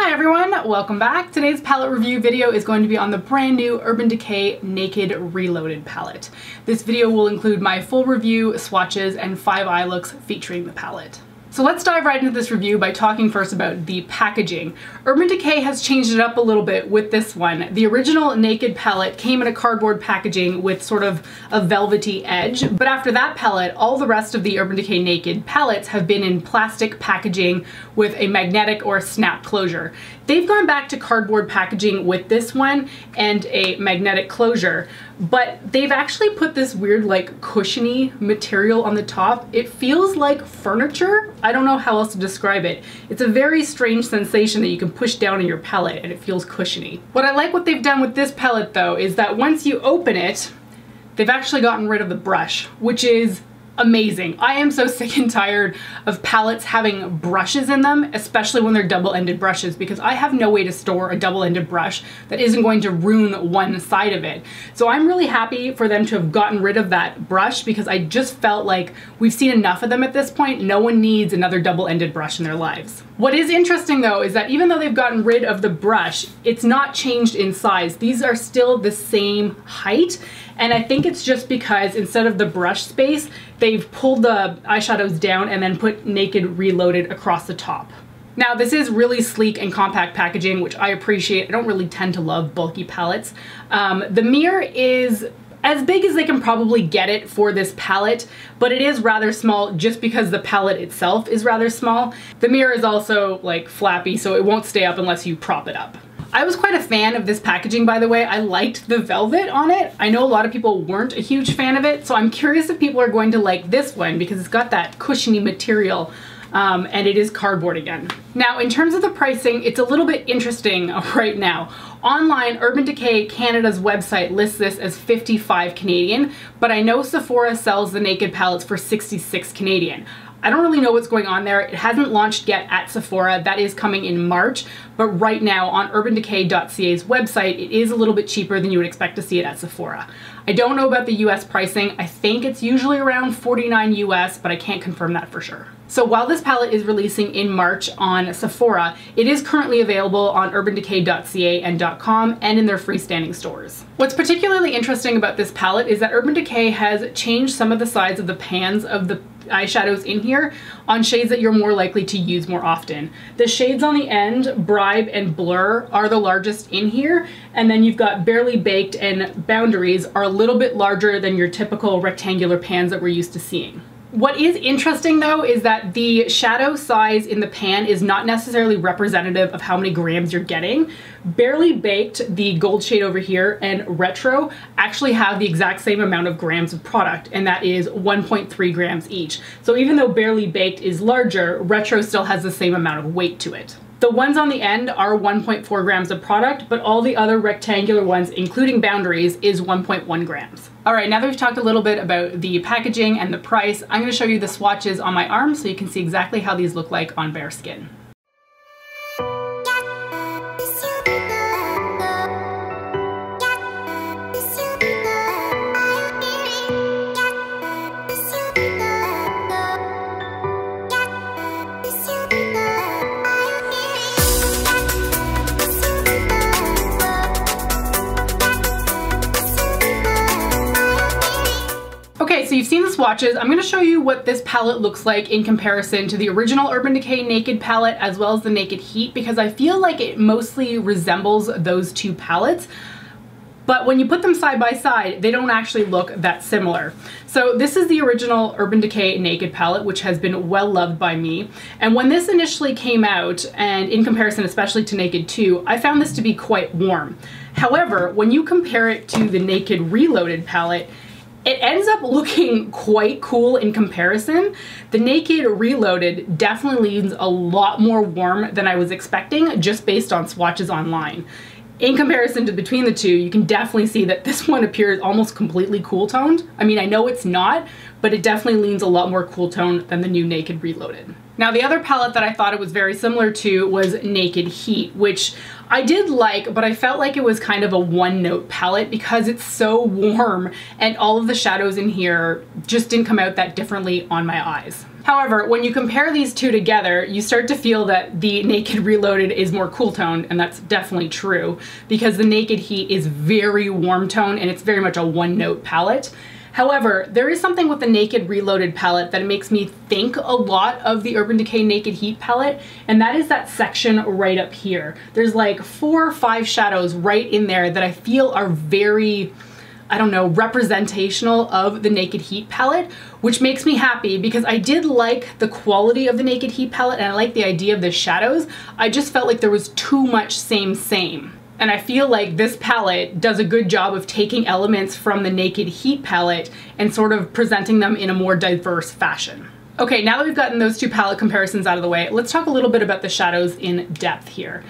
Hi everyone, welcome back. Today's palette review video is going to be on the brand new Urban Decay Naked Reloaded palette. This video will include my full review, swatches, and 5 eye looks featuring the palette. So let's dive right into this review by talking first about the packaging. Urban Decay has changed it up a little bit with this one. The original Naked palette came in a cardboard packaging with sort of a velvety edge, but after that palette, all the rest of the Urban Decay Naked palettes have been in plastic packaging with a magnetic or snap closure. They've gone back to cardboard packaging with this one and a magnetic closure, but they've actually put this weird like cushiony material on the top. It feels like furniture. I don't know how else to describe it. It's a very strange sensation that you can push down in your palette and it feels cushiony. What I like what they've done with this palette though is that once you open it, they've actually gotten rid of the brush, which is amazing. I am so sick and tired of palettes having brushes in them, especially when they're double-ended brushes, because I have no way to store a double-ended brush that isn't going to ruin one side of it. So I'm really happy for them to have gotten rid of that brush because I just felt like we've seen enough of them at this point. No one needs another double-ended brush in their lives. What is interesting though is that even though they've gotten rid of the brush, it's not changed in size. These are still the same height. And I think it's just because instead of the brush space, they've pulled the eyeshadows down and then put Naked Reloaded across the top. Now this is really sleek and compact packaging, which I appreciate. I don't really tend to love bulky palettes. The mirror is as big as they can probably get it for this palette, but it is rather small just because the palette itself is rather small. The mirror is also like flappy, so it won't stay up unless you prop it up. I was quite a fan of this packaging, by the way. I liked the velvet on it. I know a lot of people weren't a huge fan of it, so I'm curious if people are going to like this one because it's got that cushiony material and it is cardboard again. Now, in terms of the pricing, it's a little bit interesting right now. Online, Urban Decay Canada's website lists this as 55 Canadian, but I know Sephora sells the Naked palettes for 66 Canadian. I don't really know what's going on there. It hasn't launched yet at Sephora. That is coming in March, but right now on urbandecay.ca's website, it is a little bit cheaper than you would expect to see it at Sephora. I don't know about the US pricing. I think it's usually around 49 US, but I can't confirm that for sure. So while this palette is releasing in March on Sephora, it is currently available on urbandecay.ca and .com and in their freestanding stores. What's particularly interesting about this palette is that Urban Decay has changed some of the size of the pans of the eyeshadows in here on shades that you're more likely to use more often. The shades on the end, Bribe and Blur, are the largest in here, and then you've got Barely Baked and Boundaries are a little bit larger than your typical rectangular pans that we're used to seeing. What is interesting though is that the shadow size in the pan is not necessarily representative of how many grams you're getting. Barely Baked, the gold shade over here, and Retro actually have the exact same amount of grams of product, and that is 1.3 grams each. So even though Barely Baked is larger, Retro still has the same amount of weight to it. The ones on the end are 1.4 grams of product, but all the other rectangular ones, including Boundaries, is 1.1 grams. All right, now that we've talked a little bit about the packaging and the price, I'm going to show you the swatches on my arm so you can see exactly how these look like on bare skin. Okay, so you've seen the swatches. I'm going to show you what this palette looks like in comparison to the original Urban Decay Naked palette as well as the Naked Heat, because I feel like it mostly resembles those two palettes. But when you put them side by side, they don't actually look that similar. So this is the original Urban Decay Naked palette, which has been well loved by me. And when this initially came out, and in comparison especially to Naked 2, I found this to be quite warm. However, when you compare it to the Naked Reloaded palette, it ends up looking quite cool in comparison. The Naked Reloaded definitely leans a lot more warm than I was expecting just based on swatches online. In comparison to between the two, you can definitely see that this one appears almost completely cool toned. I mean, I know it's not, but it definitely leans a lot more cool tone than the new Naked Reloaded. Now the other palette that I thought it was very similar to was Naked Heat, which I did like, but I felt like it was kind of a one-note palette because it's so warm and all of the shadows in here just didn't come out that differently on my eyes. However, when you compare these two together, you start to feel that the Naked Reloaded is more cool toned, and that's definitely true because the Naked Heat is very warm toned and it's very much a one-note palette. However, there is something with the Naked Reloaded palette that makes me think a lot of the Urban Decay Naked Heat palette, and that is that section right up here. There's like 4 or 5 shadows right in there that I feel are very, I don't know, representational of the Naked Heat palette, which makes me happy because I did like the quality of the Naked Heat palette and I like the idea of the shadows. I just felt like there was too much same. And I feel like this palette does a good job of taking elements from the Naked Heat palette and sort of presenting them in a more diverse fashion. Okay, now that we've gotten those two palette comparisons out of the way, let's talk a little bit about the shadows in depth here.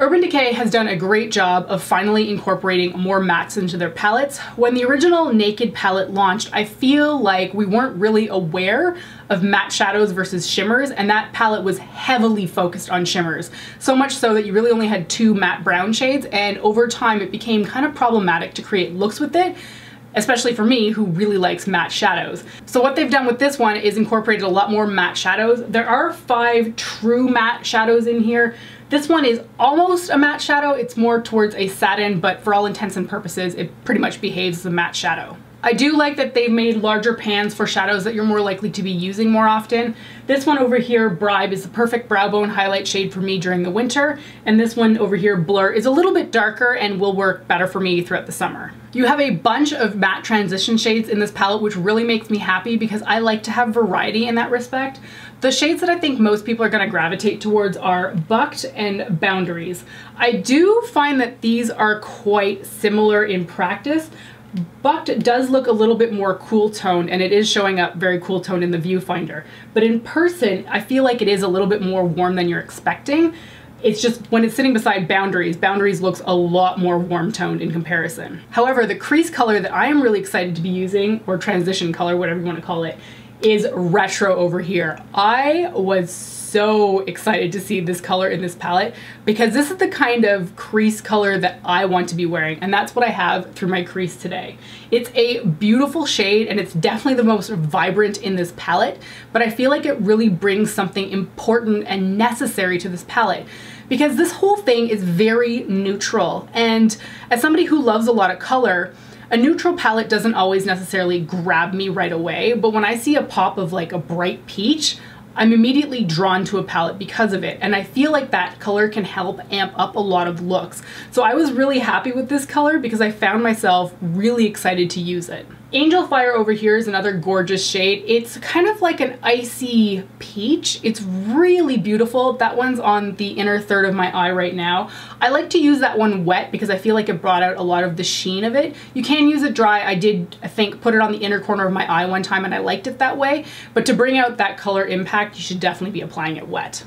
Urban Decay has done a great job of finally incorporating more mattes into their palettes. When the original Naked palette launched, I feel like we weren't really aware of matte shadows versus shimmers, and that palette was heavily focused on shimmers. So much so that you really only had 2 matte brown shades, and over time it became kind of problematic to create looks with it, especially for me who really likes matte shadows. So what they've done with this one is incorporated a lot more matte shadows. There are 5 true matte shadows in here. This one is almost a matte shadow. It's more towards a satin, but for all intents and purposes, it pretty much behaves as a matte shadow. I do like that they've made larger pans for shadows that you're more likely to be using more often. This one over here, Bribe, is the perfect brow bone highlight shade for me during the winter, and this one over here, Blur, is a little bit darker and will work better for me throughout the summer. You have a bunch of matte transition shades in this palette, which really makes me happy because I like to have variety in that respect. The shades that I think most people are going to gravitate towards are Bucked and Boundaries. I do find that these are quite similar in practice. Bucked does look a little bit more cool toned, and it is showing up very cool toned in the viewfinder. But in person, I feel like it is a little bit more warm than you're expecting. It's just when it's sitting beside Boundaries, Boundaries looks a lot more warm toned in comparison. However, the crease color that I am really excited to be using, or transition color, whatever you want to call it, is Retro over here. I was so excited to see this color in this palette because this is the kind of crease color that I want to be wearing, and that's what I have through my crease today. It's a beautiful shade and it's definitely the most vibrant in this palette, but I feel like it really brings something important and necessary to this palette because this whole thing is very neutral, and as somebody who loves a lot of color, a neutral palette doesn't always necessarily grab me right away, but when I see a pop of like a bright peach, I'm immediately drawn to a palette because of it, and I feel like that color can help amp up a lot of looks. So I was really happy with this color because I found myself really excited to use it. Angel Fire over here is another gorgeous shade. It's kind of like an icy peach. It's really beautiful. That one's on the inner third of my eye right now. I like to use that one wet because I feel like it brought out a lot of the sheen of it. You can use it dry. I did, I think, put it on the inner corner of my eye one time and I liked it that way. But to bring out that color impact, you should definitely be applying it wet.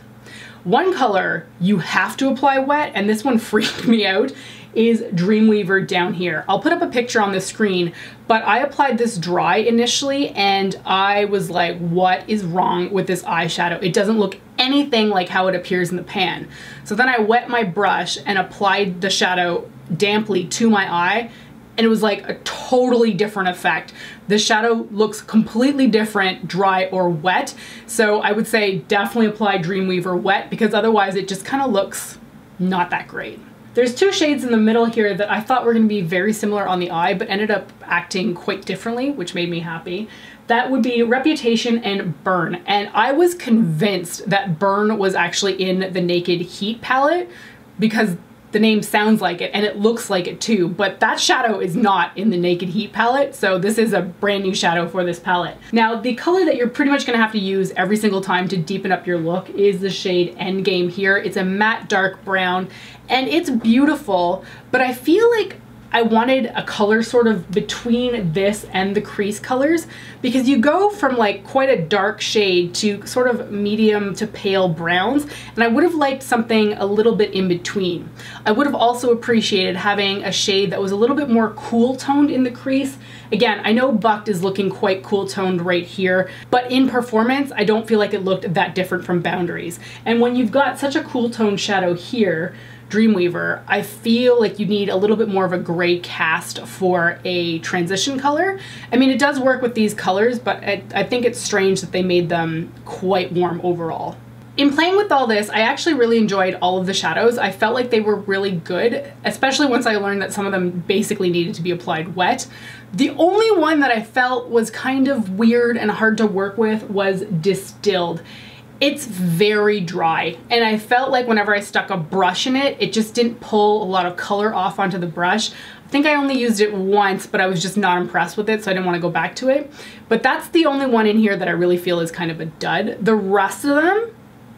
One color you have to apply wet, and this one freaked me out, is Dreamweaver down here. I'll put up a picture on the screen, but I applied this dry initially and I was like, what is wrong with this eyeshadow? It doesn't look anything like how it appears in the pan. So then I wet my brush and applied the shadow damply to my eye, and it was like a totally different effect. The shadow looks completely different, dry or wet. So I would say definitely apply Dreamweaver wet because otherwise it just kind of looks not that great. There's 2 shades in the middle here that I thought were going to be very similar on the eye, but ended up acting quite differently, which made me happy. That would be Reputation and Burn. And I was convinced that Burn was actually in the Naked Heat palette because the name sounds like it and it looks like it too, but that shadow is not in the Naked Heat palette, so this is a brand new shadow for this palette. Now, the color that you're pretty much gonna have to use every single time to deepen up your look is the shade Endgame here. It's a matte dark brown and it's beautiful, but I feel like I wanted a color sort of between this and the crease colors, because you go from like quite a dark shade to sort of medium to pale browns, and I would have liked something a little bit in between. I would have also appreciated having a shade that was a little bit more cool toned in the crease. Again, I know Bucked is looking quite cool toned right here, but in performance, I don't feel like it looked that different from Boundaries. And when you've got such a cool toned shadow here, Dreamweaver, I feel like you need a little bit more of a gray cast for a transition color. I mean, it does work with these colors, but I think it's strange that they made them quite warm overall. In playing with all this, I actually really enjoyed all of the shadows. I felt like they were really good, especially once I learned that some of them basically needed to be applied wet. The only one that I felt was kind of weird and hard to work with was Distilled. It's very dry, and I felt like whenever I stuck a brush in it, it just didn't pull a lot of color off onto the brush. I think I only used it once, but I was just not impressed with it, so I didn't want to go back to it. But that's the only one in here that I really feel is kind of a dud. The rest of them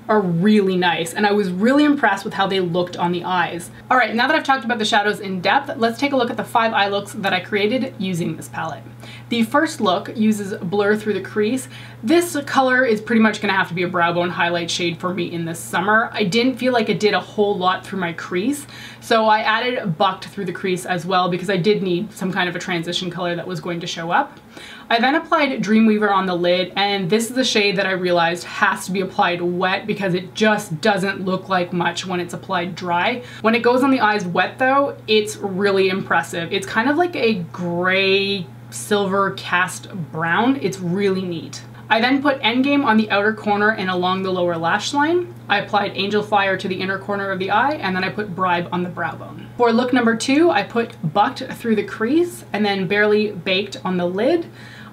are really nice, and I was really impressed with how they looked on the eyes. All right, now that I've talked about the shadows in depth, let's take a look at the 5 eye looks that I created using this palette. The first look uses Blur through the crease. This color is pretty much gonna have to be a brow bone highlight shade for me in the summer. I didn't feel like it did a whole lot through my crease, so I added Bucked through the crease as well because I did need some kind of a transition color that was going to show up. I then applied Dreamweaver on the lid, and this is the shade that I realized has to be applied wet because it just doesn't look like much when it's applied dry. When it goes on the eyes wet though, it's really impressive. It's kind of like a gray silver cast brown. It's really neat. I then put Endgame on the outer corner and along the lower lash line. I applied Angel Fire to the inner corner of the eye, and then I put Bribe on the brow bone. For look number 2, I put Bucked through the crease and then Barely Baked on the lid.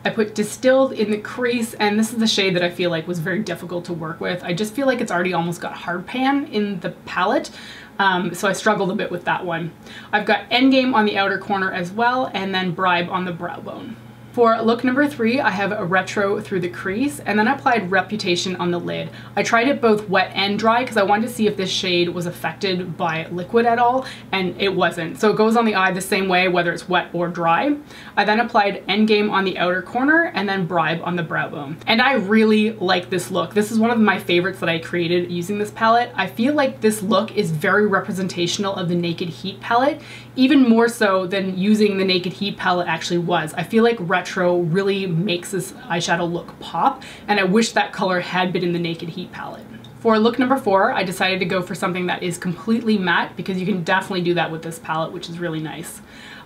I put Distilled in the crease, and this is the shade that I feel like was very difficult to work with. I just feel like it's already almost got hard pan in the palette, so I struggled a bit with that one. I've got Endgame on the outer corner as well, and then Bribe on the brow bone. For look number 3, I have a Retro through the crease, and then I applied Reputation on the lid. I tried it both wet and dry because I wanted to see if this shade was affected by liquid at all, and it wasn't. So it goes on the eye the same way, whether it's wet or dry. I then applied Endgame on the outer corner and then Bribe on the brow bone. And I really like this look. This is one of my favorites that I created using this palette. I feel like this look is very representational of the Naked Heat palette, even more so than using the Naked Heat palette actually was. I feel like Retro really makes this eyeshadow look pop, and I wish that color had been in the Naked Heat palette. For look number 4, I decided to go for something that is completely matte because you can definitely do that with this palette, which is really nice.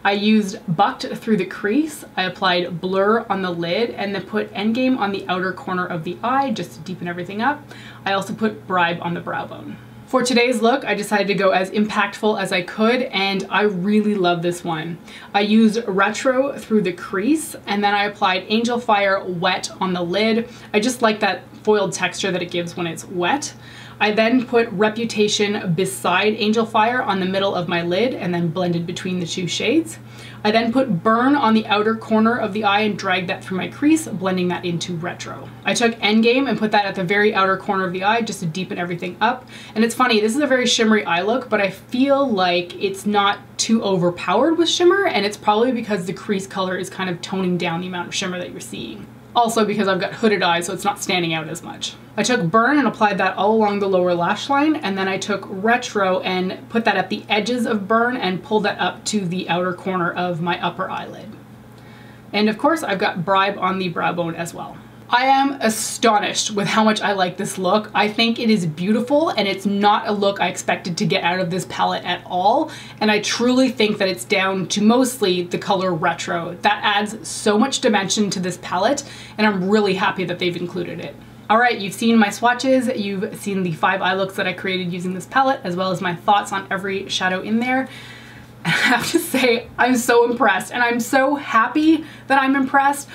I used Bucked through the crease, I applied Blur on the lid, and then put Endgame on the outer corner of the eye just to deepen everything up. I also put Bribe on the brow bone. For today's look, I decided to go as impactful as I could, and I really love this one. I used Retro through the crease, and then I applied Angel Fire wet on the lid. I just like that foiled texture that it gives when it's wet. I then put Reputation beside Angel Fire on the middle of my lid and then blended between the 2 shades. I then put Burn on the outer corner of the eye and dragged that through my crease, blending that into Retro. I took Endgame and put that at the very outer corner of the eye just to deepen everything up. And it's funny, this is a very shimmery eye look, but I feel like it's not too overpowered with shimmer, and it's probably because the crease color is kind of toning down the amount of shimmer that you're seeing. Also because I've got hooded eyes, so it's not standing out as much. I took Burn and applied that all along the lower lash line, and then I took Retro and put that at the edges of Burn and pulled that up to the outer corner of my upper eyelid. And of course, I've got Bribe on the brow bone as well. I am astonished with how much I like this look. I think it is beautiful, and it's not a look I expected to get out of this palette at all. And I truly think that it's down to mostly the color Retro. That adds so much dimension to this palette, and I'm really happy that they've included it. All right, you've seen my swatches, you've seen the 5 eye looks that I created using this palette, as well as my thoughts on every shadow in there. And I have to say, I'm so impressed, and I'm so happy that I'm impressed.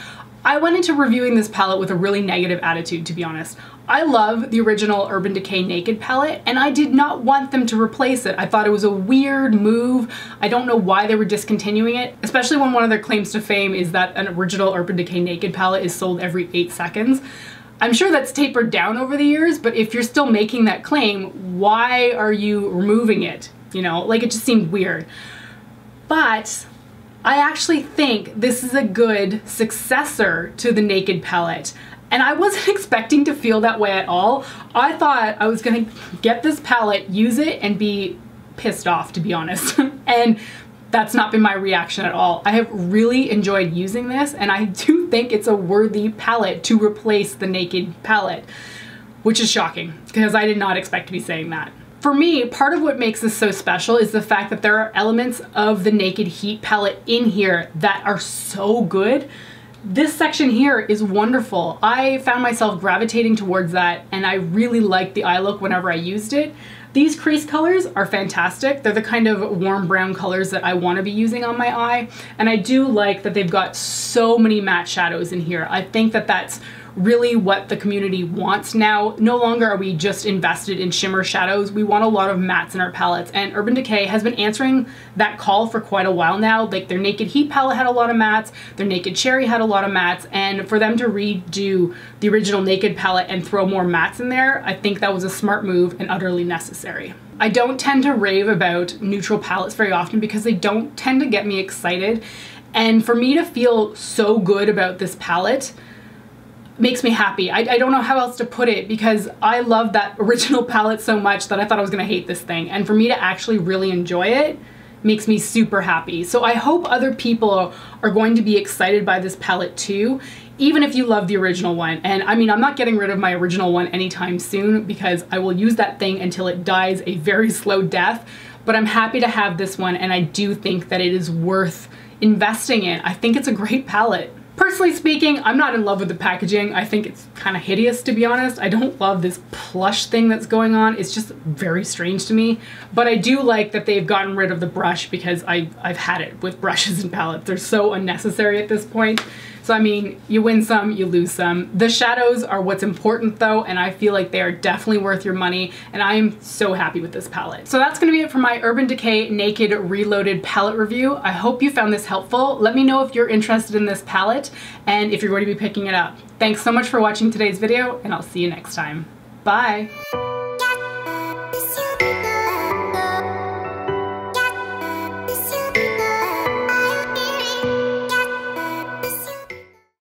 I went into reviewing this palette with a really negative attitude, to be honest. I love the original Urban Decay Naked palette, and I did not want them to replace it. I thought it was a weird move. I don't know why they were discontinuing it, especially when one of their claims to fame is that an original Urban Decay Naked palette is sold every 8 seconds. I'm sure that's tapered down over the years, but if you're still making that claim, why are you removing it? You know, like, it just seemed weird. But I actually think this is a good successor to the Naked palette. And I wasn't expecting to feel that way at all. I thought I was gonna get this palette, use it, and be pissed off, to be honest. And that's not been my reaction at all. I have really enjoyed using this, and I do think it's a worthy palette to replace the Naked palette, which is shocking because I did not expect to be saying that. For me, part of what makes this so special is the fact that there are elements of the Naked Heat palette in here that are so good. This section here is wonderful. I found myself gravitating towards that, and I really liked the eye look whenever I used it. These crease colors are fantastic. They're the kind of warm brown colors that I want to be using on my eye, and I do like that they've got so many matte shadows in here. I think that that's really what the community wants now. No longer are we just invested in shimmer shadows. We want a lot of mattes in our palettes, and Urban Decay has been answering that call for quite a while now. Like their Naked Heat palette had a lot of mattes, their Naked Cherry had a lot of mattes, and for them to redo the original Naked palette and throw more mattes in there, I think that was a smart move and utterly necessary. I don't tend to rave about neutral palettes very often because they don't tend to get me excited, and for me to feel so good about this palette makes me happy. I don't know how else to put it because I love that original palette so much that I thought I was gonna hate this thing, and for me to actually really enjoy it makes me super happy. So I hope other people are going to be excited by this palette too, even if you love the original one. And I mean, I'm not getting rid of my original one anytime soon because I will use that thing until it dies a very slow death, but I'm happy to have this one, and I do think that it is worth investing in. I think it's a great palette. Personally speaking, I'm not in love with the packaging. I think it's kind of hideous, to be honest. I don't love this plush thing that's going on. It's just very strange to me. But I do like that they've gotten rid of the brush because I've had it with brushes and palettes. They're so unnecessary at this point. So I mean, you win some, you lose some. The shadows are what's important though, and I feel like they are definitely worth your money, and I am so happy with this palette. So that's gonna be it for my Urban Decay Naked Reloaded palette review. I hope you found this helpful. Let me know if you're interested in this palette and if you're going to be picking it up. Thanks so much for watching today's video, and I'll see you next time. Bye!